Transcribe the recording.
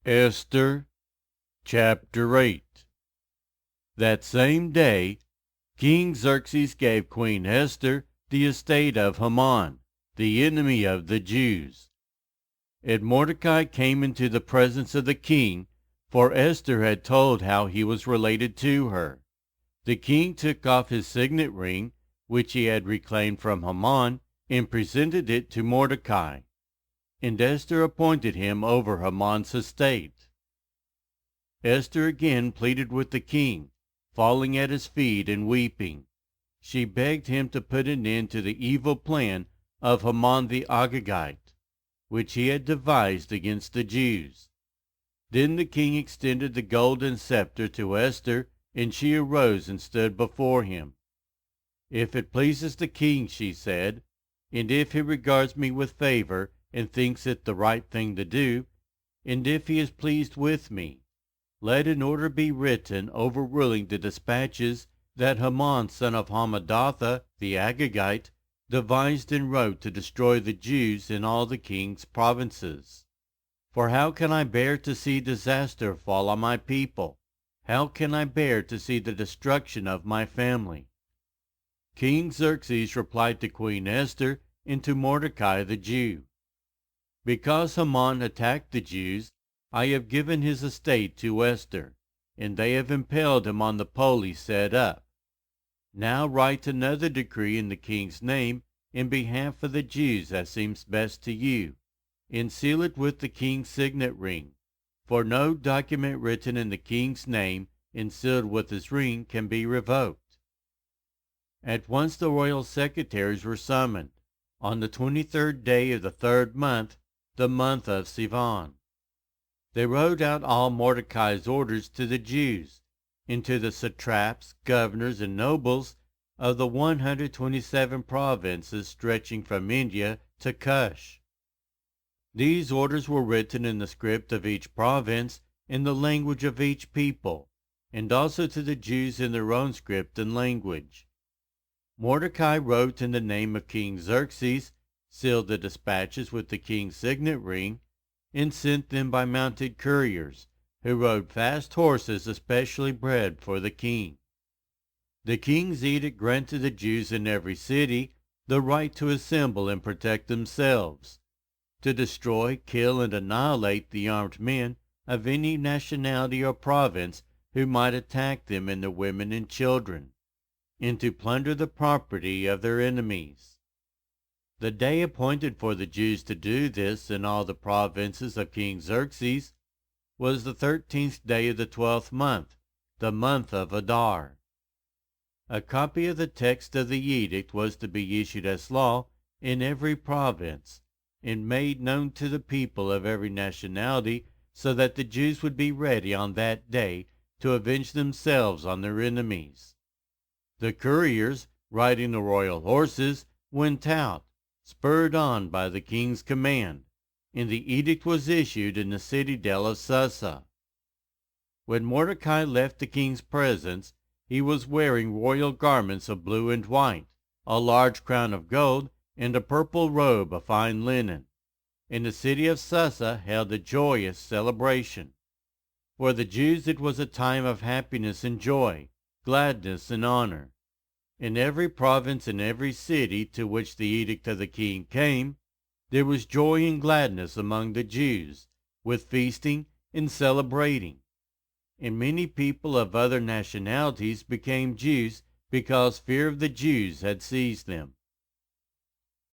Esther chapter 8. That same day King Xerxes gave Queen Esther the estate of Haman, the enemy of the Jews. And Mordecai came into the presence of the king, for Esther had told how he was related to her. The king took off his signet ring, which he had reclaimed from Haman, and presented it to Mordecai. And Esther appointed him over Haman's estate. Esther again pleaded with the king, falling at his feet and weeping. She begged him to put an end to the evil plan of Haman the Agagite, which he had devised against the Jews. Then the king extended the golden scepter to Esther, and she arose and stood before him. "If it pleases the king," she said, "and if he regards me with favor and thinks it the right thing to do, and if he is pleased with me, let an order be written overruling the dispatches that Haman son of Hammedatha the Agagite devised and wrote to destroy the Jews in all the king's provinces. For how can I bear to see disaster fall on my people? How can I bear to see the destruction of my family?" King Xerxes replied to Queen Esther and to Mordecai the Jew, "Because Haman attacked the Jews, I have given his estate to Esther, and they have impaled him on the pole he set up. Now write another decree in the king's name in behalf of the Jews as seems best to you, and seal it with the king's signet ring, for no document written in the king's name and sealed with his ring can be revoked." At once the royal secretaries were summoned, on the 23rd day of the 3rd month, the month of Sivan. They wrote out all Mordecai's orders to the Jews, and to the satraps, governors, and nobles of the 127 provinces stretching from India to Cush. These orders were written in the script of each province, in the language of each people, and also to the Jews in their own script and language. Mordecai wrote in the name of King Xerxes, sealed the dispatches with the king's signet ring, and sent them by mounted couriers, who rode fast horses especially bred for the king. The king's edict granted the Jews in every city the right to assemble and protect themselves, to destroy, kill, and annihilate the armed men of any nationality or province who might attack them and their women and children, and to plunder the property of their enemies. The day appointed for the Jews to do this in all the provinces of King Xerxes was the 13th day of the 12th month, the month of Adar. A copy of the text of the edict was to be issued as law in every province, and made known to the people of every nationality, so that the Jews would be ready on that day to avenge themselves on their enemies. The couriers, riding the royal horses, went out, spurred on by the king's command, and the edict was issued in the citadel of Susa. When Mordecai left the king's presence, he was wearing royal garments of blue and white, a large crown of gold, and a purple robe of fine linen. And the city of Susa held a joyous celebration. For the Jews it was a time of happiness and joy, gladness and honor. In every province and every city to which the edict of the king came, there was joy and gladness among the Jews, with feasting and celebrating. And many people of other nationalities became Jews because fear of the Jews had seized them.